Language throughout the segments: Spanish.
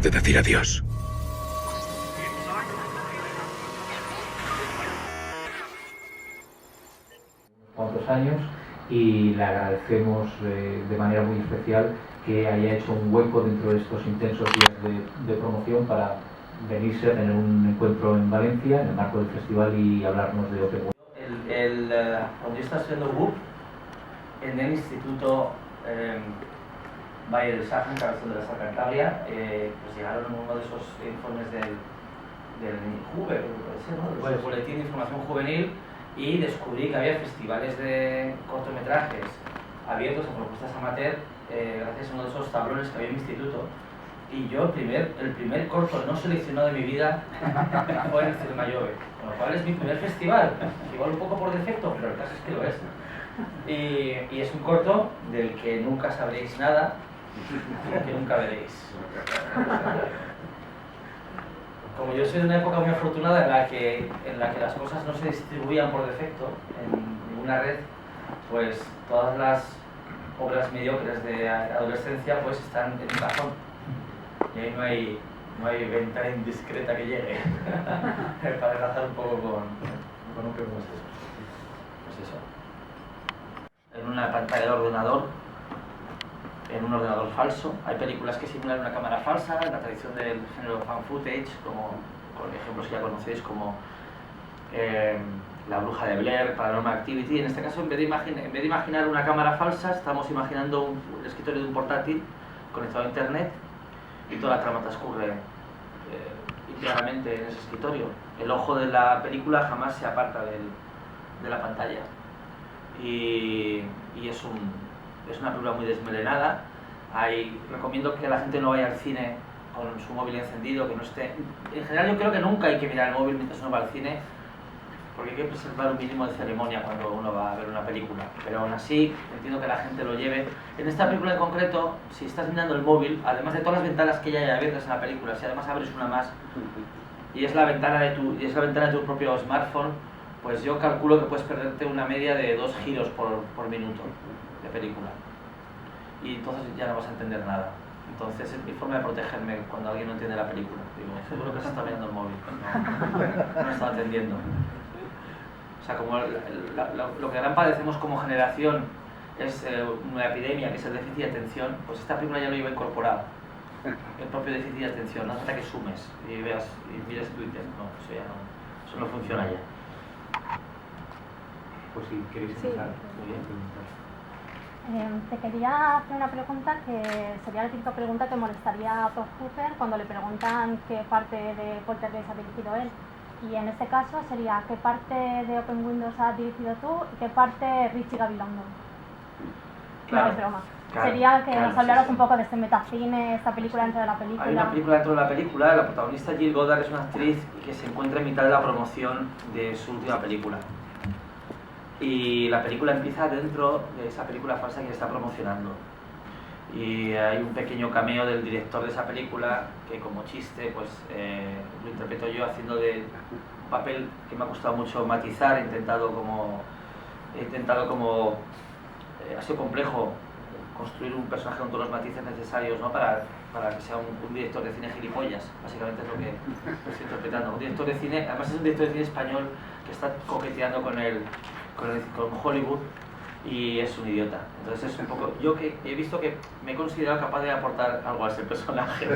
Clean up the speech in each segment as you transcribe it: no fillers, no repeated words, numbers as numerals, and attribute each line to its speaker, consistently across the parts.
Speaker 1: de decir adiós.
Speaker 2: Cuantos años, y le agradecemos de manera muy especial que haya hecho un hueco dentro de estos intensos días de promoción para venirse a tener un encuentro en Valencia en el marco del festival y hablarnos de Open World.
Speaker 3: Cuando yo estaba estudiando WUP en el Instituto Valle del Sacra, en Cabezón de la Sal Cantabria, pues llegaron uno de esos informes del JUVE, ¿no? El Boletín de Información Juvenil, y descubrí que había festivales de cortometrajes abiertos a propuestas amateur gracias a uno de esos tablones que había en mi instituto. Y yo el primer corto no seleccionado de mi vida fue en el Cielo Mayove, con lo cual es mi primer festival, igual un poco por defecto, pero el caso es que lo es. Y es un corto del que nunca sabréis nada, que nunca veréis. Como yo soy de una época muy afortunada en la que las cosas no se distribuían por defecto en ninguna red, pues todas las obras mediocres de adolescencia pues están en un cajón. Y ahí no hay ventana indiscreta que llegue para enlazar un poco con un como este. Pues eso. En una pantalla de ordenador, en un ordenador falso. Hay películas que simulan una cámara falsa, en la tradición del género fan footage, como con ejemplos que ya conocéis como La Bruja de Blair, Paranormal Activity. En este caso, en vez de imaginar una cámara falsa, estamos imaginando el escritorio de un portátil conectado a internet y toda la trama transcurre íntegramente en ese escritorio. El ojo de la película jamás se aparta de la pantalla y es una película muy desmelenada. Recomiendo que la gente no vaya al cine con su móvil encendido, que no esté... En general yo creo que nunca hay que mirar el móvil mientras uno va al cine, porque hay que preservar un mínimo de ceremonia cuando uno va a ver una película, pero aún así entiendo que la gente lo lleve. En esta película en concreto, si estás mirando el móvil, además de todas las ventanas que ya hay abiertas en la película, si además abres una más y es la ventana de tu propio smartphone, pues yo calculo que puedes perderte una media de 2 giros por minuto de película, y entonces ya no vas a entender nada. Entonces es mi forma de protegerme cuando alguien no entiende la película. Digo, seguro que se está mirando el móvil, no está atendiendo. O sea, como lo que ahora padecemos como generación es una epidemia, que es el déficit de atención, pues esta película ya lo iba incorporado, el propio déficit de atención. No hace falta que sumes y mires Twitter, no, eso no funciona ya.
Speaker 2: Pues si queréis empezar.
Speaker 3: Muy bien.
Speaker 4: Te quería hacer una pregunta que sería la típica pregunta que molestaría a Tobe Hooper cuando le preguntan qué parte de Poltergeist ha dirigido él. Y en este caso sería qué parte de Open Windows has dirigido tú y qué parte Richie Gabilondo.
Speaker 3: Claro,
Speaker 4: no es broma.
Speaker 3: Claro,
Speaker 4: Sería que nos hablaras
Speaker 3: sí.
Speaker 4: un poco de este metacine, esta película dentro de la película.
Speaker 3: Hay una película dentro de la película. La protagonista Jill Goddard es una actriz que se encuentra en mitad de la promoción de su última película. Y la película empieza dentro de esa película falsa que está promocionando. Y hay un pequeño cameo del director de esa película que, como chiste, pues lo interpreto yo haciendo de un papel que me ha costado mucho matizar. He intentado como ha sido complejo construir un personaje con todos los matices necesarios, ¿no? para que sea un director de cine gilipollas. Básicamente es lo que estoy interpretando. Un director de cine, además es un director de cine español que está coqueteando con Hollywood y es un idiota. Entonces es un poco... Yo que he visto que me he considerado capaz de aportar algo a ese personaje.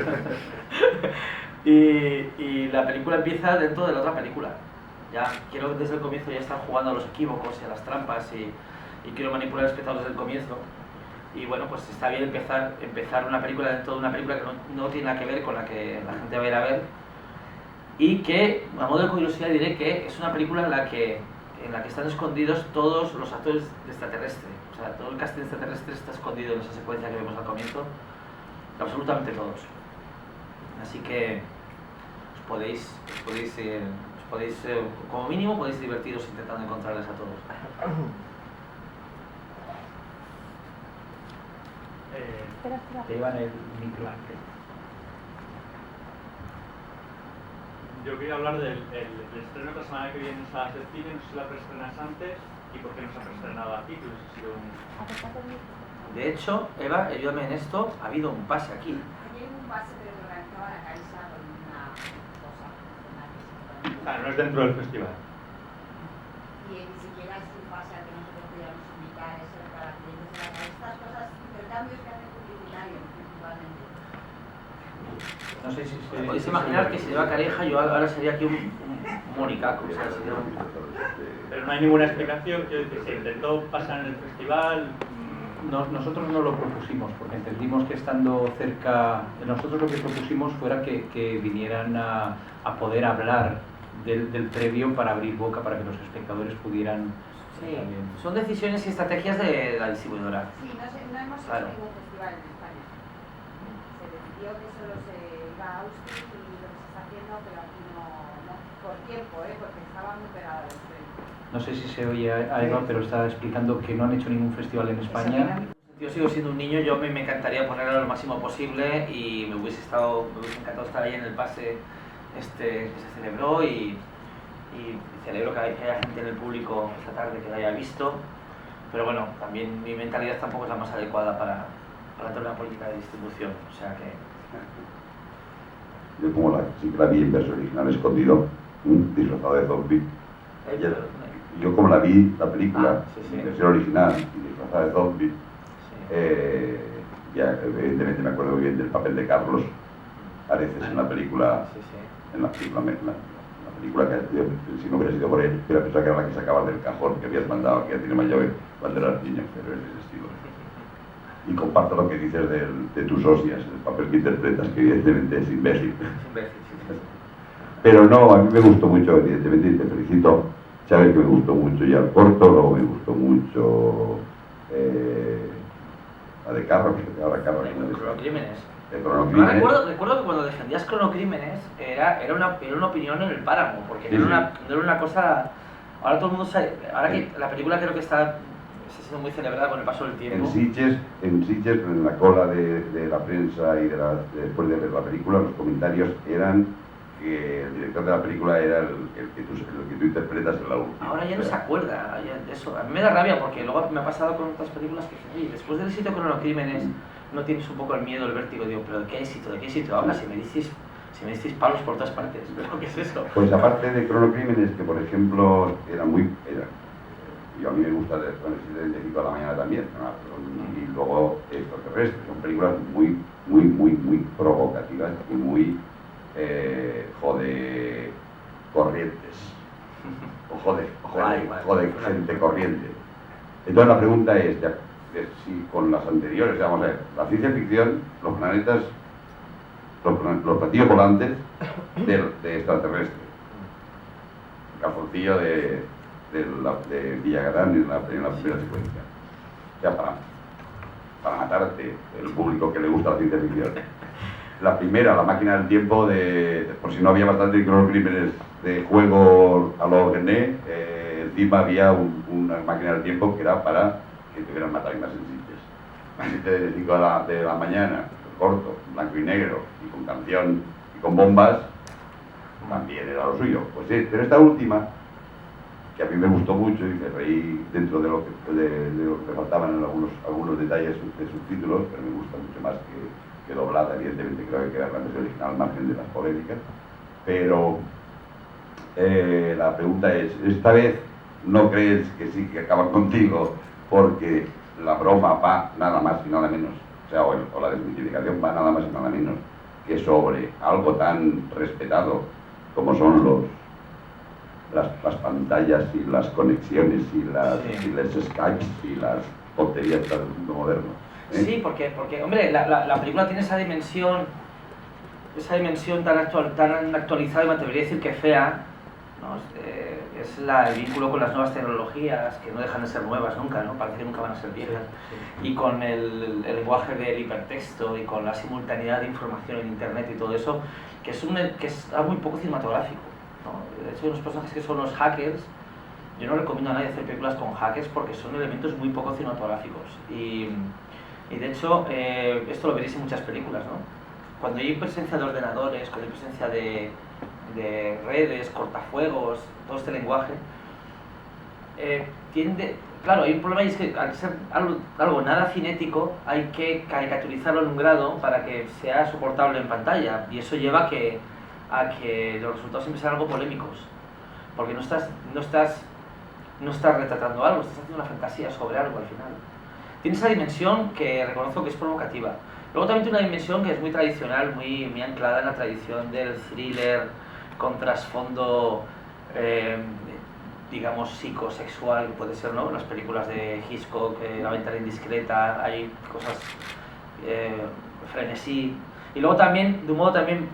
Speaker 3: y la película empieza dentro de la otra película. Ya quiero desde el comienzo ya estar jugando a los equívocos y a las trampas y quiero manipular al espectador desde el comienzo. Y bueno, pues está bien empezar una película dentro de una película que no tiene nada que ver con la que la gente va a ir a ver, y que, a modo de curiosidad, diré que es una película en la que están escondidos todos los actores de extraterrestre. O sea, todo el casting extraterrestre está escondido en esa secuencia que vemos al comienzo, absolutamente todos. Así que os podéis como mínimo podéis divertiros intentando encontrarles a todos.
Speaker 2: Te llevan el micro.
Speaker 5: Yo quería hablar del estreno de la semana que viene en salas de cine. No sé si la preestrenas antes y por qué no se ha preestrenado aquí, que hubiese sido un...
Speaker 3: De hecho, Eva, ayúdame en esto, ha habido un pase aquí.
Speaker 6: Aquí hay un pase, pero lo reactivan aquí.
Speaker 5: Claro, no es dentro del festival.
Speaker 1: Y ni siquiera es un pase a que nosotros pudiéramos invitar eso para clientes de la calle. Estas cosas, intercambios que hacen publicitarios principalmente.
Speaker 3: No sé si podéis imaginar que si lleva Careja, yo ahora sería aquí un moricaco. O sea, sería un...
Speaker 5: Pero no hay ninguna explicación, quiero decir, se intentó pasar en el festival.
Speaker 2: Nosotros no lo propusimos porque entendimos que estando cerca, nosotros lo que propusimos fuera que vinieran a poder hablar del previo para abrir boca, para que los espectadores pudieran
Speaker 3: Sí,
Speaker 2: también.
Speaker 3: son decisiones y estrategias de la distribuidora.
Speaker 1: Sí, no hemos hecho
Speaker 3: Claro.
Speaker 1: ningún festival en España. Se decidió que solo se iba a Austin y lo que se está haciendo, pero aquí no por tiempo, porque estaba muy pegado al estreno.
Speaker 2: No sé si se oye a Eva, pero está explicando que no han hecho ningún festival en España.
Speaker 3: Yo sigo siendo un niño, yo me encantaría ponerlo lo máximo posible y me hubiese encantado estar ahí en el pase que se celebró y celebro que haya gente en el público esta tarde que lo haya visto, pero bueno, también mi mentalidad tampoco es la más adecuada para plantear una política de distribución, o sea que...
Speaker 6: Yo como sí que la vi en versión original escondido, disfrazado de zombie. Yo como la vi, la película, en versión original y disfrazada de zombie, ya evidentemente me acuerdo muy bien del papel de Carlos Areces en la película, en la película que si no hubiera sido por él, hubiera pensado que era la que sacabas del cajón que habías mandado, que ya tiene mayor cuando eras niño, pero es ese estilo. Y comparto lo que dices de tus osias, el papel que interpretas, que evidentemente es imbécil. Pero no, a mí me gustó mucho, evidentemente, y te felicito. Sabes que me gustó mucho ya el corto, luego me gustó mucho la de Carros, ahora Carros.
Speaker 3: Cronocrímenes.
Speaker 6: Cronocrímenes.
Speaker 3: Recuerdo que cuando defendías Cronocrímenes era una opinión en el páramo, porque
Speaker 6: Sí,
Speaker 3: no era una cosa... Ahora todo el mundo sabe... Ahora que la película creo que está siendo muy celebrada con el paso del tiempo.
Speaker 6: En Sitges, en la cola de la prensa y después de ver la película, los comentarios eran que el director de la película era el que tú interpretas en la última.
Speaker 3: Ahora ya no se acuerda de eso. A mí me da rabia porque luego me ha pasado con otras películas que oye, después del éxito de Cronocrímenes no tienes un poco el miedo, el vértigo, digo, pero ¿de qué éxito? ¿De qué éxito hablas? Si me disteis palos por todas partes, ¿pero qué es eso?
Speaker 6: Pues aparte de Cronocrímenes, que por ejemplo yo a mí me gusta de 5 a la mañana también, ¿no? Y luego Extraterrestres, son películas muy provocativas y muy corrientes, o de gente corriente. Entonces la pregunta es si con las anteriores, vamos a ver, la ciencia ficción, los planetas, los platillos volantes de extraterrestres, el calzoncillo de Villagrán en la primera secuencia. O sea, para matarte, el público que le gusta la ciencia ficción. La primera, la máquina del tiempo, por si no había bastante Cronocrímenes de juego a lo René, encima había una máquina del tiempo que era para que tuvieran matarinas sensibles. De 5 de la mañana, corto, blanco y negro, y con canción y con bombas, también era lo suyo. Pues sí, pero esta última, que a mí me gustó mucho y me reí dentro de lo que faltaban en algunos detalles de subtítulos, pero me gusta mucho más que doblada, evidentemente creo que queda la versión original al margen de las polémicas, pero la pregunta es, ¿esta vez no crees que sí que acaban contigo porque la broma va nada más y nada menos, o la desmitificación va nada más y nada menos que sobre algo tan respetado como son las pantallas y las conexiones y los Skypes y las tonterías del mundo moderno?
Speaker 3: Sí, porque hombre, la película tiene esa dimensión tan actualizada y me atrevería a decir que fea, ¿no? Es el vínculo con las nuevas tecnologías, que no dejan de ser nuevas nunca, ¿no? Parece que nunca van a ser viejas, y con el lenguaje del hipertexto y con la simultaneidad de información en internet y todo eso, que es algo muy poco cinematográfico, ¿no? De hecho, hay unos personajes que son los hackers. Yo no recomiendo a nadie hacer películas con hackers porque son elementos muy poco cinematográficos y de hecho esto lo veréis en muchas películas, ¿no? Cuando hay presencia de ordenadores, cuando hay presencia de redes, cortafuegos, todo este lenguaje, claro, hay un problema y es que al ser algo nada cinético hay que caricaturizarlo en un grado para que sea soportable en pantalla y eso lleva a que los resultados siempre sean algo polémicos. porque no estás retratando algo, estás haciendo una fantasía sobre algo al final. Tiene esa dimensión que reconozco que es provocativa. Luego también tiene una dimensión que es muy tradicional, muy anclada en la tradición del thriller con trasfondo, digamos, psicosexual, puede ser, ¿no? Las películas de Hitchcock, La ventana indiscreta, hay cosas, frenesí. Y luego también, de un modo también,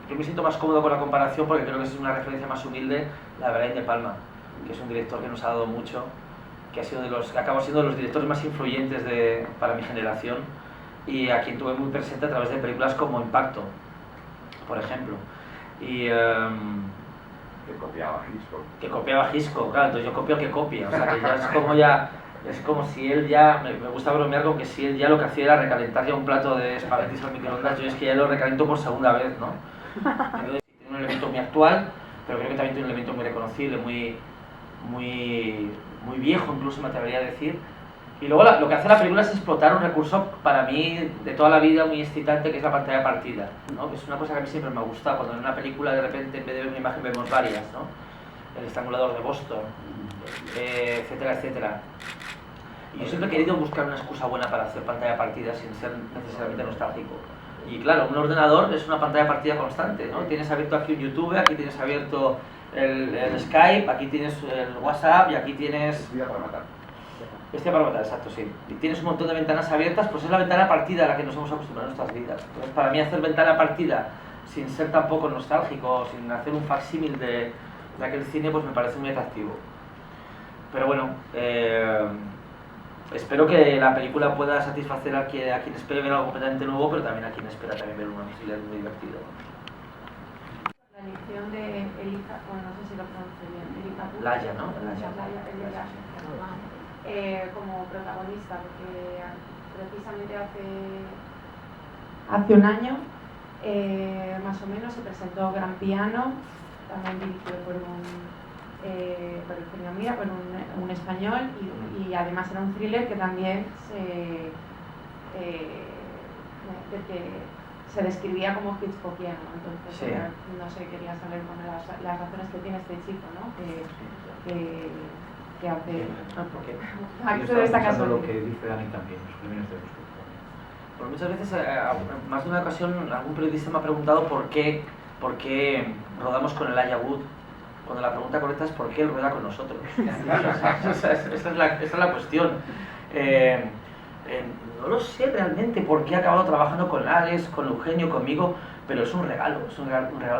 Speaker 3: yo me siento más cómodo con la comparación porque creo que es una referencia más humilde, la de Brian De Palma, que es un director que nos ha dado mucho, que acabó siendo de los directores más influyentes para mi generación, y a quien tuve muy presente a través de películas como Impacto, por ejemplo. Y
Speaker 6: Que copiaba Hitchcock.
Speaker 3: Que copiaba Hitchcock, claro, entonces yo copio al que copia, o sea que es como si él ya, me gusta bromear con que si él ya lo que hacía era recalentar ya un plato de espaguetis al microondas, yo es que ya lo recalento por segunda vez, ¿no? Entonces tiene un elemento muy actual, pero creo que también tiene un elemento muy reconocible, muy viejo incluso me atrevería a decir. Y luego lo que hace la película es explotar un recurso para mí de toda la vida muy excitante, que es la pantalla partida, ¿no? Que es una cosa que a mí siempre me ha gustado, cuando en una película de repente en vez de ver una imagen vemos varias, ¿no? El estrangulador de Boston, etcétera, etcétera. Y yo siempre he querido buscar una excusa buena para hacer pantalla partida sin ser necesariamente nostálgico. Y claro, un ordenador es una pantalla partida constante, ¿no? Tienes abierto aquí un YouTube, aquí tienes abierto el Skype, aquí tienes el WhatsApp y aquí tienes...
Speaker 6: Bestia para matar.
Speaker 3: Bestia para matar, exacto, sí. Y tienes un montón de ventanas abiertas, pues es la ventana partida a la que nos hemos acostumbrado en nuestras vidas. Entonces, para mí hacer ventana partida sin ser tampoco nostálgico, sin hacer un facsímil de aquel cine, pues me parece muy atractivo. Pero bueno, espero que la película pueda satisfacer a quien espere ver algo completamente nuevo, pero también a quien espera también ver un thriller muy divertido.
Speaker 1: La elección de Elisa, bueno, no sé si lo pronuncio bien, Elisa Wood,
Speaker 3: Laya, ¿no?
Speaker 1: como protagonista, porque precisamente hace un año, más o menos, se presentó Gran Piano, también dirigido por el premio Mira, por un español, y además era un thriller que también se describía como Hitchcockiano. Entonces,
Speaker 3: sí.
Speaker 1: no sé, quería saber las razones que tiene este chico, ¿no? Que hace acto de esta casa.
Speaker 2: Lo que dice Dani también, los premios de Oscar.
Speaker 3: Pues muchas veces, más de una ocasión, algún periodista me ha preguntado por qué rodamos con Elijah Wood, cuando la pregunta correcta es por qué él rueda con nosotros. Esa es la cuestión. No lo sé realmente por qué he acabado trabajando con Alex, con Eugenio, conmigo, pero es un regalo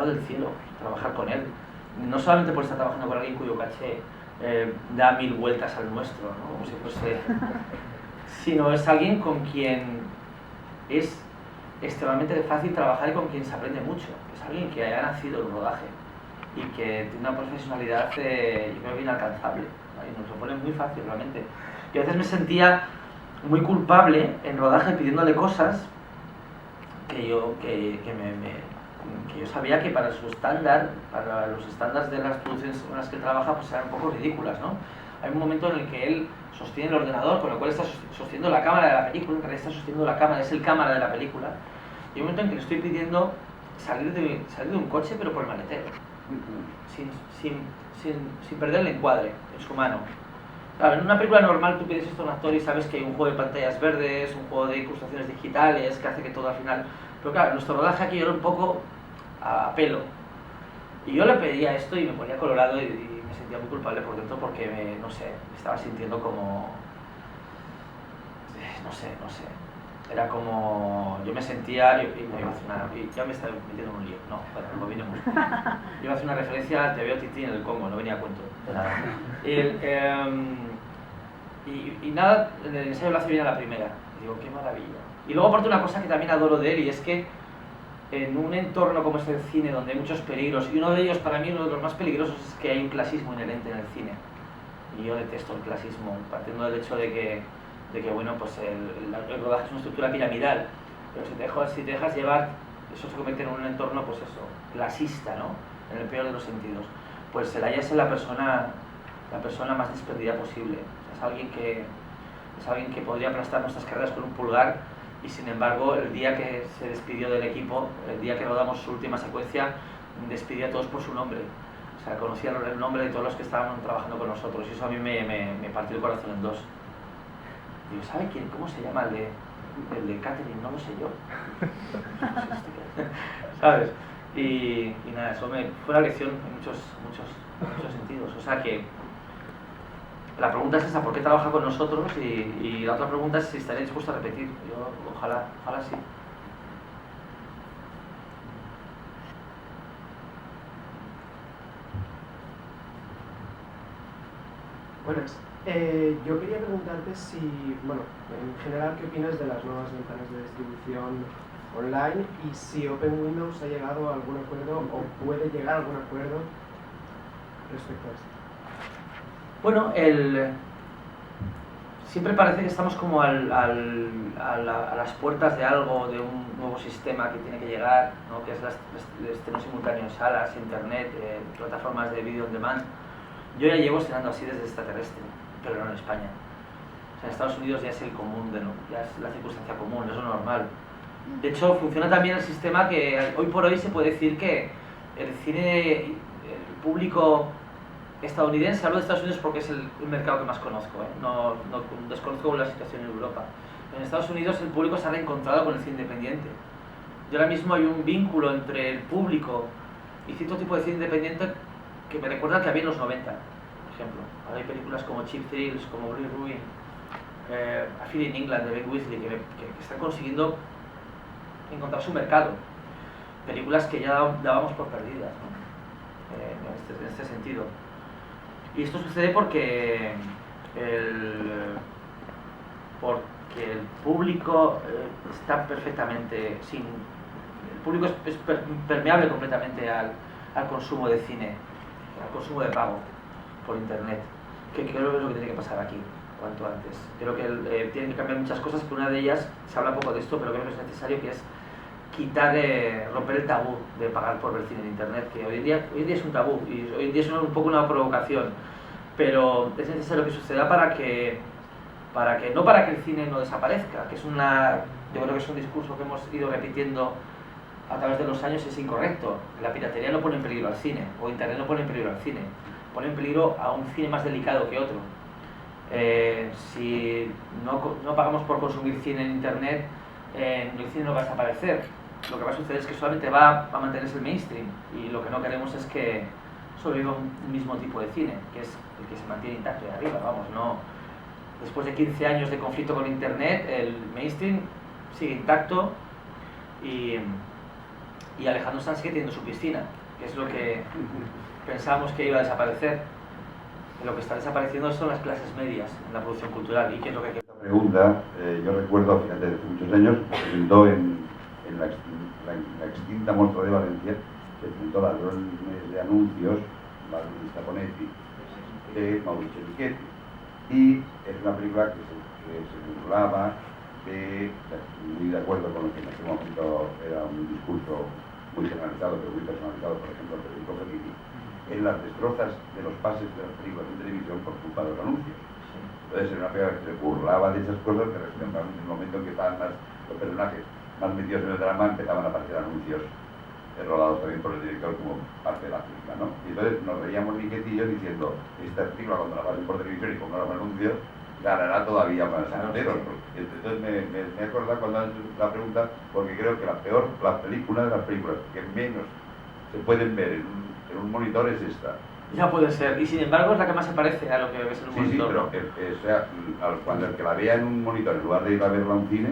Speaker 3: del cielo trabajar con él. No solamente por estar trabajando con alguien cuyo caché da 1000 vueltas al nuestro, ¿no? Como si fuese, sino es alguien con quien es extremadamente fácil trabajar y con quien se aprende mucho. Es alguien que haya nacido en rodaje y que tiene una profesionalidad, yo creo que inalcanzable, ¿no? Y nos lo pone muy fácil realmente. Yo a veces me sentía muy culpable en rodaje pidiéndole cosas que yo sabía que para su estándar, para los estándares de las producciones con las que él trabaja, pues eran un poco ridículas, ¿no? Hay un momento en el que él sostiene el ordenador, con lo cual está sosteniendo la cámara de la película, en realidad está sosteniendo la cámara, es el cámara de la película, y hay un momento en que le estoy pidiendo salir de un coche, pero por el maletero, sin perder el encuadre en su mano. Claro, en una película normal tú pides esto a un actor y sabes que hay un juego de pantallas verdes, un juego de incrustaciones digitales que hace que todo al final... Pero claro, nuestro rodaje aquí era un poco a pelo. Y yo le pedía esto y me ponía colorado y me sentía muy culpable por dentro porque me estaba sintiendo como... No sé. Era como... Yo me sentía... ya me estaba metiendo en un lío. No, bueno, no vinimos. Yo iba a hacer una referencia al TVO Tití en el Congo, no venía a cuento. Y nada, en el ensayo lo hace bien a la primera. Digo, qué maravilla. Y luego aparte una cosa que también adoro de él, y es que en un entorno como es el cine, donde hay muchos peligros, y uno de ellos, para mí, uno de los más peligrosos, es que hay un clasismo inherente en el cine. Y yo detesto el clasismo, partiendo del hecho de que bueno, pues el rodaje es una estructura piramidal, pero si te dejas llevar, eso se convierte en un entorno, pues eso, clasista, ¿no? En el peor de los sentidos. Pues Elaya es la persona más desprendida posible. O sea, es alguien que podría aplastar nuestras carreras con un pulgar, y sin embargo, el día que se despidió del equipo, el día que rodamos su última secuencia, despidió a todos por su nombre. O sea, conocía el nombre de todos los que estaban trabajando con nosotros y eso a mí me partió el corazón en dos. Digo, ¿sabe quién? ¿Cómo se llama el de catering? No lo sé yo. ¿Sabes? Y nada, eso fue una lección en muchos sentidos. O sea que la pregunta es esa, ¿por qué trabaja con nosotros? Y la otra pregunta es si estaría dispuesto a repetir. Yo ojalá sí.
Speaker 7: Buenas. Yo quería preguntarte si, bueno, en general, ¿qué opinas de las nuevas ventanas de distribución online y si Open Windows ha llegado a algún acuerdo o puede llegar a algún acuerdo respecto a esto?
Speaker 3: Bueno, siempre parece que estamos como a las puertas de algo, de un nuevo sistema que tiene que llegar, ¿no? Que es el estreno simultáneo en salas, internet, plataformas de vídeo on demand. Yo ya llevo estrenando así desde extraterrestre, pero no en España. O sea, en Estados Unidos ya es el común, ya es la circunstancia común, es lo normal. De hecho, funciona también el sistema que hoy por hoy se puede decir que el cine, el público estadounidense, hablo de Estados Unidos porque es el mercado que más conozco, no desconozco la situación en Europa. En Estados Unidos el público se ha reencontrado con el cine independiente. Y ahora mismo hay un vínculo entre el público y cierto tipo de cine independiente que me recuerda al que había en los 90, por ejemplo. Ahora hay películas como Cheap Thrills, como Blue Ruin, A Feeling in England de Ben Wheatley, que están consiguiendo encontrar su mercado. Películas que ya dábamos por perdidas, ¿no? En este sentido. Y esto sucede porque el público está perfectamente el público es permeable completamente al consumo de cine, al consumo de pago por internet, que creo que es lo que tiene que pasar aquí cuanto antes. Creo que tienen que cambiar muchas cosas, pero una de ellas, se habla poco de esto, pero creo que es necesario, que es quitar, romper el tabú de pagar por ver cine en internet, que hoy en día es un tabú y hoy en día es un poco una provocación, pero es necesario que suceda para que no para que el cine no desaparezca, que es yo creo que es un discurso que hemos ido repitiendo a través de los años, es incorrecto. La piratería no pone en peligro al cine, o internet no pone en peligro al cine, pone en peligro a un cine más delicado que otro. Si no pagamos por consumir cine en internet, el cine no va a desaparecer. Lo que va a suceder es que solamente va a mantenerse el mainstream, y lo que no queremos es que sobreviva un mismo tipo de cine, que es el que se mantiene intacto de arriba, vamos, no. Después de 15 años de conflicto con internet, el mainstream sigue intacto y Alejandro Sanz sigue teniendo su piscina, que es lo que pensábamos que iba a desaparecer. Lo que está desapareciendo son las clases medias en la producción cultural, y que es lo que hay que...
Speaker 6: Esta pregunta, yo recuerdo, fíjate, hace muchos años, se presentó en la extinta Mostra de Valencia, se presentó Ladrones de Anuncios, Valencia Ponetti, de Mauricio Michetti, y es una película que se burlaba muy de acuerdo con lo que en ese momento era un discurso muy generalizado, pero muy personalizado, por ejemplo, el Federico Fellini, en las destrozas de los pases de las películas de televisión por culpa de los anuncios. Entonces era una película que se burlaba de esas cosas, pero en el momento en que estaban los personajes más metidos en el drama, empezaban a aparecer anuncios rodados también por el director como parte de la película, ¿no? Y entonces nos reíamos Michetti y yo diciendo, esta película cuando la pasen por televisión y pongan los anuncios, ganará todavía más enteros. Entonces me acuerdo cuando haces la pregunta, porque creo que la película de las películas que menos se pueden ver en un monitor es esta.
Speaker 3: Ya puede ser, y sin embargo es la que más se parece a lo que ves en un monitor.
Speaker 6: Sí, pero cuando el que la vea en un monitor, en lugar de ir a verla a un cine,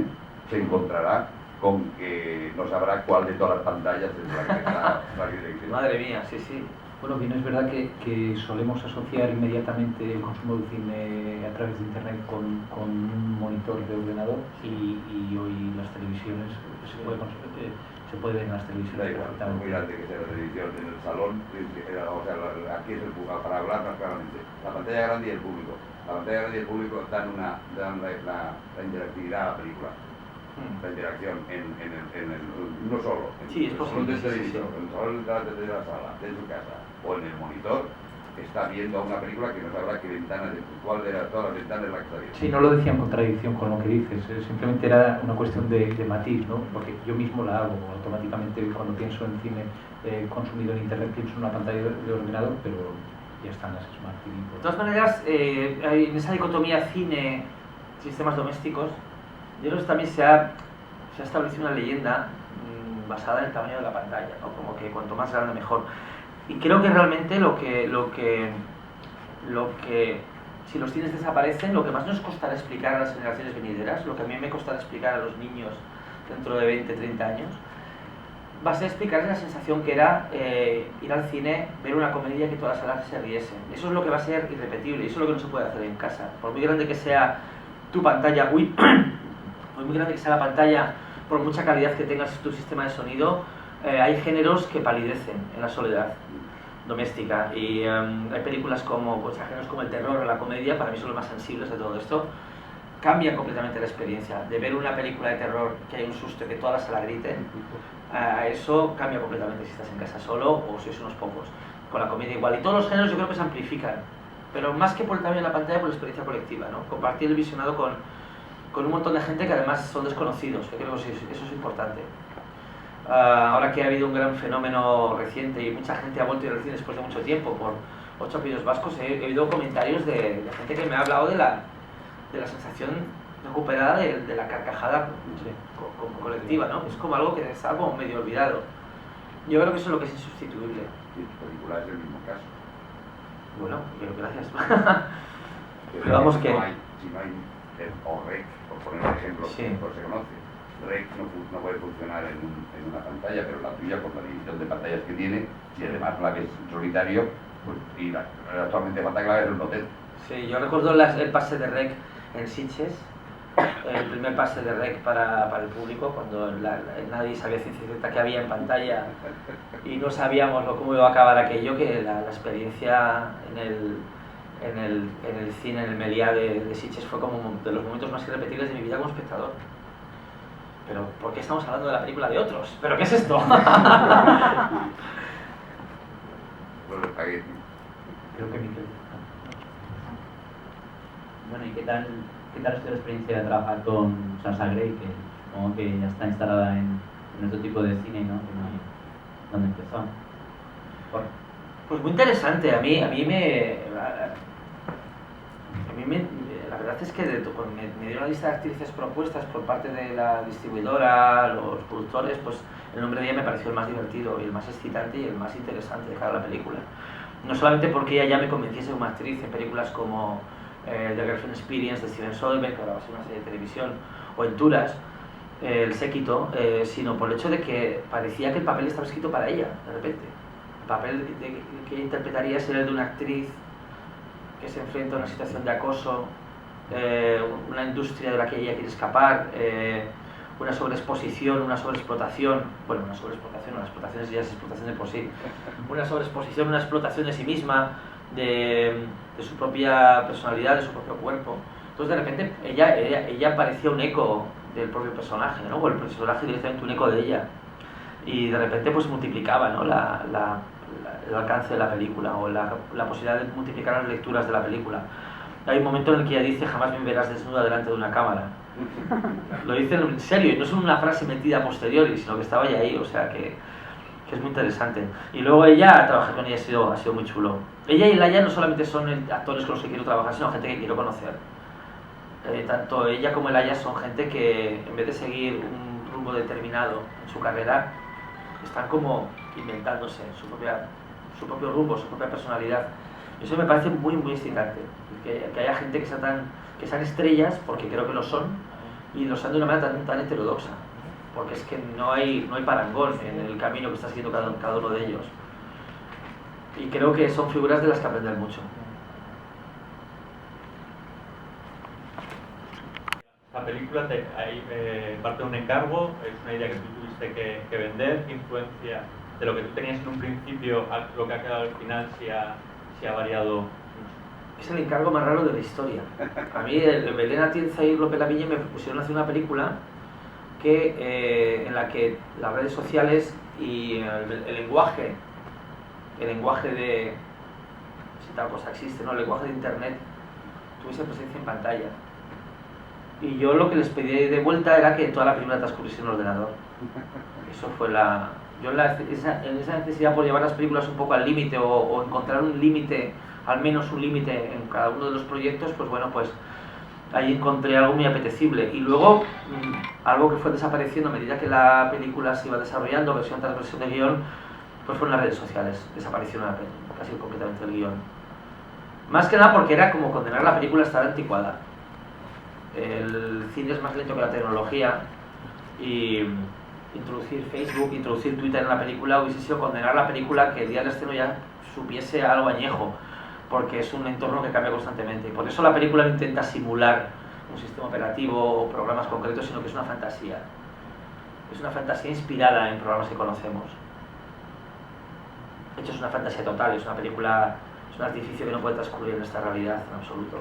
Speaker 6: se encontrará con que no sabrá cuál de todas las pantallas es la que está la dirección.
Speaker 3: Madre mía, sí.
Speaker 2: Bueno, bien, es verdad que solemos asociar inmediatamente el consumo de cine a través de internet con un monitor de ordenador, y hoy las televisiones se puede ver en las televisiones perfectamente.
Speaker 6: Muy grande que sea la televisión en el salón, o sea, aquí es el público, para hablar más claramente, la pantalla grande y el público. La pantalla grande y el público dan la interactividad a la película. La interacción en uno solo,
Speaker 3: sí, es posible,
Speaker 6: en el salón de televisión, en el salón de la sala, de su casa, o en el monitor, está viendo una película que no sabrá qué ventana, cuál de todas las ventanas es la que está viendo.
Speaker 2: Sí, no lo decía en contradicción con lo que dices, simplemente era una cuestión de matiz, ¿no? Porque yo mismo la hago automáticamente cuando pienso en cine consumido en internet, pienso en una pantalla de ordenador, pero ya están las Smart TV.
Speaker 3: De todas maneras, en esa dicotomía cine-sistemas domésticos, yo creo que también se ha establecido una leyenda basada en el tamaño de la pantalla, ¿no? Como que cuanto más grande mejor. Y creo que realmente lo que si los cines desaparecen, lo que más nos costará explicar a las generaciones venideras, lo que a mí me costará explicar a los niños dentro de 20, 30 años, va a ser explicarles la sensación que era ir al cine, ver una comedia que todas las salas se riesen. Eso es lo que va a ser irrepetible, eso es lo que no se puede hacer en casa. Por muy grande que sea tu pantalla, por muy grande que sea la pantalla, por mucha calidad que tengas tu sistema de sonido, hay géneros que palidecen en la soledad doméstica, y hay películas como, pues, géneros como el terror o la comedia, para mí son los más sensibles de todo esto. Cambia completamente la experiencia de ver una película de terror que hay un susto, que toda la sala grite. Eso cambia completamente si estás en casa solo o si sois unos pocos. Con la comedia igual, y todos los géneros yo creo que se amplifican, pero más que por el tamaño de la pantalla, por la experiencia colectiva, ¿no? Compartir el visionado con un montón de gente que además son desconocidos. Yo creo que eso es importante. Ahora que ha habido un gran fenómeno reciente y mucha gente ha vuelto a ir al cine después de mucho tiempo por 8 apellidos vascos, he oído comentarios de gente que me ha hablado de la sensación recuperada de la carcajada colectiva, ¿no? Es como algo que está como medio olvidado. Yo creo que eso es lo que es insustituible.
Speaker 6: Sí, tu película es el mismo caso.
Speaker 3: Bueno, gracias. Pero vamos que...
Speaker 6: Si no hay o REC, por poner un ejemplo,
Speaker 3: Sí.
Speaker 6: pues se conoce. REC no puede funcionar en una pantalla, pero la tuya, con la división de pantallas que tiene, y además la que es solitario, pues, y actualmente Santa Clara es un hotel.
Speaker 3: Sí, yo recuerdo el pase de REC en Sitges, el primer pase de REC para el público, cuando nadie sabía ciencia cierta que había en pantalla y no sabíamos cómo iba a acabar aquello, que la experiencia en el cine, en el Meliá de Sitges, fue como de los momentos más irrepetibles de mi vida como espectador. Pero, ¿por qué estamos hablando de la película de otros? ¿Pero qué es esto?
Speaker 2: Creo que Miquel.
Speaker 8: Bueno, ¿y qué tal ha sido la experiencia de trabajar con Sasha Grey, que supongo que ya está instalada en otro tipo de cine, ¿no? ¿Dónde empezó?
Speaker 3: Pues muy interesante. A mí la verdad es que cuando me dio una lista de actrices propuestas por parte de la distribuidora, los productores, pues el nombre de ella me pareció el más divertido y el más excitante y el más interesante de cara a la película. No solamente porque ella ya me convenciese como actriz en películas como The Girlfriend Experience de Steven Soderbergh, que ahora va a ser una serie de televisión, o en Turas, El Séquito, sino por el hecho de que parecía que el papel estaba escrito para ella, de repente. El papel que ella interpretaría sería el de una actriz que se enfrenta a una situación de acoso, una industria de la que ella quiere escapar, una sobreexposición, una sobreexplotación, bueno, una sobreexplotación, la explotación ya es explotación de por sí, una sobreexposición, una explotación de sí misma, de su propia personalidad, de su propio cuerpo. Entonces de repente ella parecía un eco del propio personaje, ¿no? O el personaje directamente un eco de ella, y de repente pues multiplicaba, ¿no? el alcance de la película, o la posibilidad de multiplicar las lecturas de la película. Hay un momento en el que ella dice: jamás me verás desnuda delante de una cámara. Lo dice en serio, y no es una frase metida a posteriori, sino que estaba ya ahí, o sea que es muy interesante. Y luego trabajar con ella ha sido muy chulo. Ella y Laia no solamente son actores con los que quiero trabajar, sino gente que quiero conocer. Tanto ella como Laia son gente que, en vez de seguir un rumbo determinado en su carrera, están como inventándose su propio rumbo, su propia personalidad. Eso me parece muy, muy excitante, que haya gente que sean estrellas, porque creo que lo son, y lo sean de una manera tan heterodoxa, porque es que no hay parangón en el camino que está siguiendo cada uno de ellos. Y creo que son figuras de las que aprender mucho.
Speaker 5: La película parte de un encargo, es una idea que tú tuviste que vender. ¿Qué influencia de lo que tú tenías en un principio a lo que ha quedado al final si ha variado?
Speaker 3: Es el encargo más raro de la historia. A mí, Belén Atienza y López Lavigne me propusieron hacer una película en la que las redes sociales y el lenguaje de... si tal cosa existe, ¿no? El lenguaje de internet tuviese presencia en pantalla. Y yo lo que les pedí de vuelta era que toda la película transcurriese en un ordenador. Eso fue en esa necesidad por llevar las películas un poco al límite o encontrar un límite, al menos un límite en cada uno de los proyectos, pues bueno, pues ahí encontré algo muy apetecible. Y luego, algo que fue desapareciendo a medida que la película se iba desarrollando, versión tras versión de guión, pues fueron las redes sociales. Desapareció casi completamente el guión. Más que nada porque era como condenar la película a estar anticuada. El cine es más lento que la tecnología y introducir Facebook, introducir Twitter en la película hubiese sido condenar la película que el día del estreno ya supiese algo añejo, porque es un entorno que cambia constantemente y por eso la película no intenta simular un sistema operativo o programas concretos, sino que es una fantasía. Es una fantasía inspirada en programas que conocemos. De hecho es una fantasía total, es una película, es un artificio que no puede transcurrir en esta realidad en absoluto.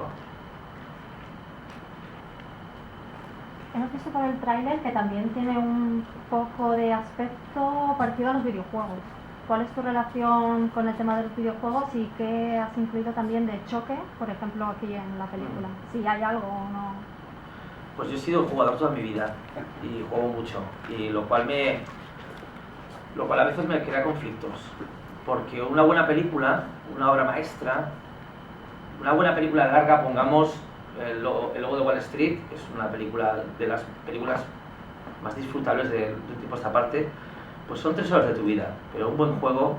Speaker 4: Hemos visto por el tráiler que también tiene un poco de aspecto parecido a los videojuegos. ¿Cuál es tu relación con el tema de los videojuegos y qué has incluido también de choque, por ejemplo, aquí en la película? Si hay algo o no.
Speaker 3: Pues yo he sido jugador toda mi vida y juego mucho, y lo cual a veces me crea conflictos, porque una buena película, una obra maestra, una buena película larga, pongamos el Lobo de Wall Street, es una película de las películas más disfrutables de un tiempo a esta parte, pues son 3 horas de tu vida, pero un buen juego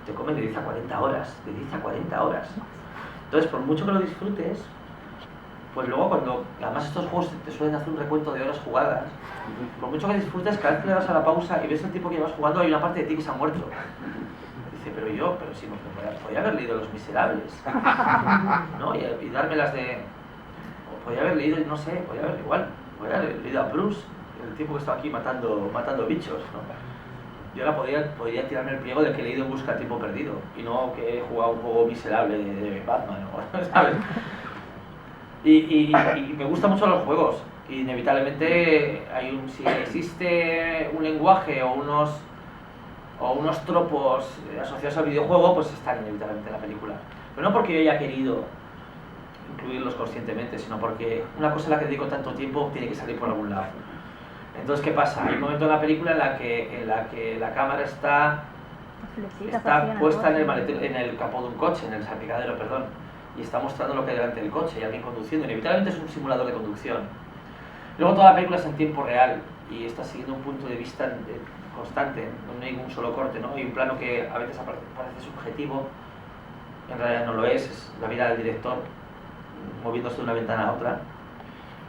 Speaker 3: te come de 10 a 40 horas, de 10 a 40 horas. Entonces, por mucho que lo disfrutes, pues luego cuando, además estos juegos te suelen hacer un recuento de horas jugadas, por mucho que disfrutes, cada vez que le das a la pausa y ves el tiempo que llevas jugando, hay una parte de ti que se ha muerto. Dice, pero si me podía haber leído Los Miserables, ¿no? Y dármelas de... Podría haber leído, no sé, podría haber leído a Bruce, el tiempo que estaba aquí matando bichos, ¿no? Yo ahora podría tirarme el pliego del que he leído En Busca del Tiempo Perdido, y no que he jugado un juego miserable de Batman, ¿no? ¿Sabes? Y me gustan mucho los juegos, y inevitablemente si existe un lenguaje o unos tropos asociados al videojuego, pues están inevitablemente en la película. Pero no porque yo haya querido incluirlos conscientemente, sino porque una cosa a la que dedico tanto tiempo tiene que salir por algún lado. Entonces, ¿qué pasa? Hay un momento en la película en la que la cámara está puesta en el capó de un coche, en el salpicadero, perdón, y está mostrando lo que hay delante del coche y alguien conduciendo. Inevitablemente es un simulador de conducción. Luego toda la película es en tiempo real y está siguiendo un punto de vista constante, no hay un solo corte, ¿no? Hay un plano que a veces parece subjetivo, en realidad no lo es la vida del director moviéndose de una ventana a otra,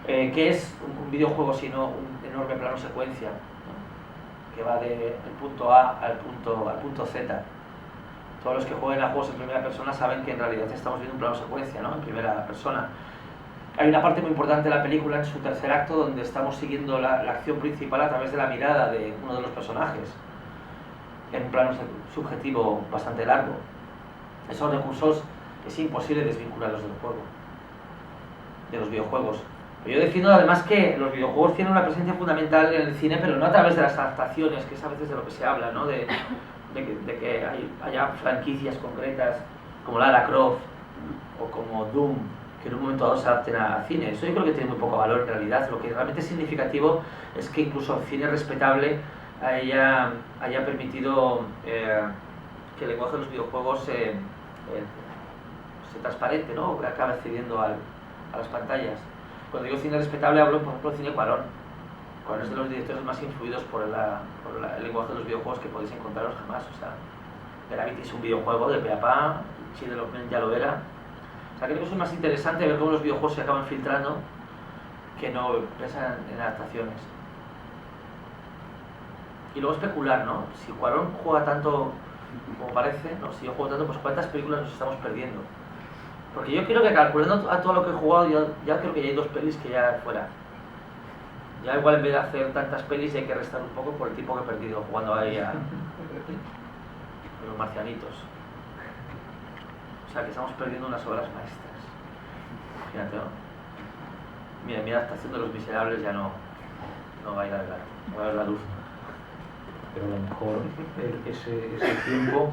Speaker 3: que es un videojuego sino un enorme plano secuencia, ¿no? Que va del punto A al punto Z. Todos los que jueguen a juegos en primera persona saben que en realidad estamos viendo un plano secuencia, ¿no? En primera persona. Hay una parte muy importante de la película en su tercer acto donde estamos siguiendo la acción principal a través de la mirada de uno de los personajes en un plano subjetivo bastante largo. Esos recursos es imposible desvincularlos del juego, de los videojuegos. Pero yo defiendo además que los videojuegos tienen una presencia fundamental en el cine, pero no a través de las adaptaciones, que es a veces de lo que se habla, ¿no? de que haya franquicias concretas como Lara Croft o como Doom, que en un momento dado se adapten a cine. Eso yo creo que tiene muy poco valor en realidad. Lo que realmente es significativo es que incluso el cine respetable haya permitido que el lenguaje de los videojuegos se transparente, ¿no? Que acabe accediendo a las pantallas. Cuando digo cine respetable hablo, por ejemplo, de cine Cuarón. Cuarón es de los directores más influidos por el lenguaje de los videojuegos que podéis encontraros jamás. O sea, Gravity es un videojuego de pe a pa, Chile los Men ya lo era. O sea, creo que eso es más interesante ver cómo los videojuegos se acaban filtrando que no pensar en adaptaciones. Y luego especular, ¿no? Si Cuarón juega tanto como parece, ¿no? Si yo juego tanto, pues ¿cuántas películas nos estamos perdiendo? Porque yo creo que calculando a todo lo que he jugado, ya creo que ya hay 2 pelis que ya fuera. Ya igual en vez de hacer tantas pelis hay que restar un poco por el tiempo que he perdido jugando ahí a los marcianitos. O sea que estamos perdiendo unas obras maestras. Fíjate, ¿no? Mi adaptación de Los Miserables ya no va a ir adelante, no va a ver la luz.
Speaker 2: pero a lo mejor ese tiempo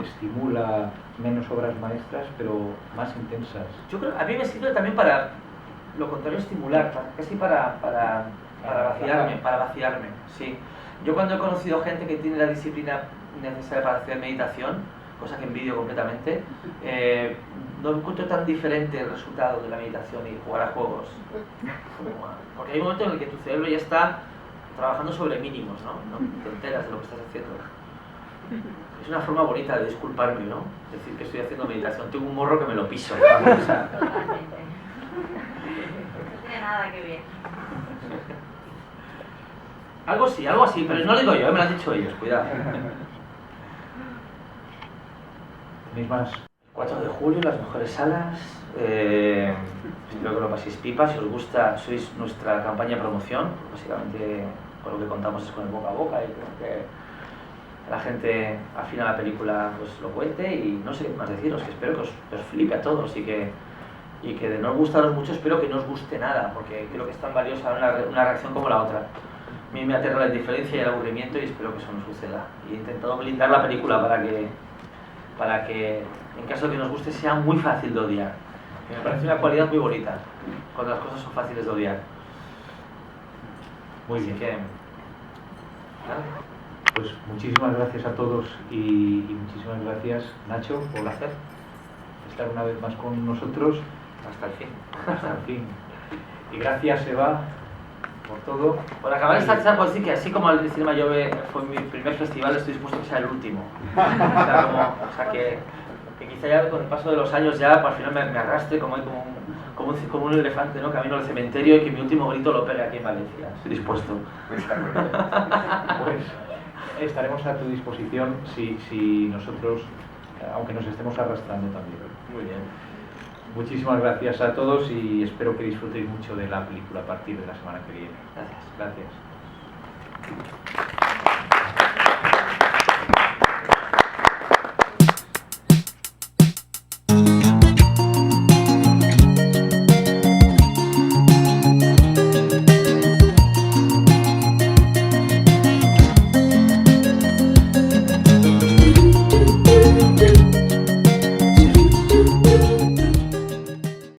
Speaker 2: estimula menos obras maestras, pero más intensas.
Speaker 3: Yo creo, a mí me sirve también para lo contrario, estimular, casi para vaciarme, sí. Yo cuando he conocido gente que tiene la disciplina necesaria para hacer meditación, cosa que envidio completamente, no encuentro tan diferente el resultado de la meditación y jugar a juegos. Porque hay un momento en el que tu cerebro ya está trabajando sobre mínimos, ¿no? No te enteras de lo que estás haciendo. Es una forma bonita de disculparme, ¿no? Decir que estoy haciendo meditación. Tengo un morro que me lo piso.
Speaker 9: Totalmente. No tiene nada que ver.
Speaker 3: Algo así, pero no lo digo yo, me lo han dicho ellos, cuidado.
Speaker 2: ¿Tenéis más?
Speaker 3: 4 de julio, las mejores salas. Espero que lo paséis pipa. Si os gusta, sois nuestra campaña de promoción. Básicamente, con lo que contamos es con el boca a boca y creo que la gente al final de la película pues lo cuente y no sé qué más deciros, que espero que os flipe a todos y que de no gustaros mucho espero que no os guste nada, porque creo que es tan valiosa una reacción como la otra. A mí me aterra la indiferencia y el aburrimiento y espero que eso no suceda. Y he intentado blindar la película para que en caso de que nos guste sea muy fácil de odiar. Me parece una cualidad muy bonita cuando las cosas son fáciles de odiar.
Speaker 2: Muy bien.
Speaker 3: Así que, nada.
Speaker 2: Pues muchísimas gracias a todos y muchísimas gracias, Nacho, por
Speaker 3: Placer.
Speaker 2: estar una vez más con nosotros
Speaker 3: Hasta el fin.
Speaker 2: hasta el fin. Y gracias, Eva, por todo.
Speaker 3: Por acabar esta charla, puedo decir que así como el Cinema Jove fue mi primer festival, estoy dispuesto a que sea el último. O sea que quizá ya con el paso de los años ya pues, al final me arrastre como un elefante, ¿no? Camino al cementerio y que mi último grito lo pegue aquí en Valencia. Estoy dispuesto.
Speaker 2: Pues estaremos a tu disposición si nosotros, aunque nos estemos arrastrando también.
Speaker 3: Muy bien.
Speaker 2: Muchísimas gracias a todos y espero que disfrutéis mucho de la película a partir de la semana que viene.
Speaker 3: Gracias.
Speaker 2: Gracias.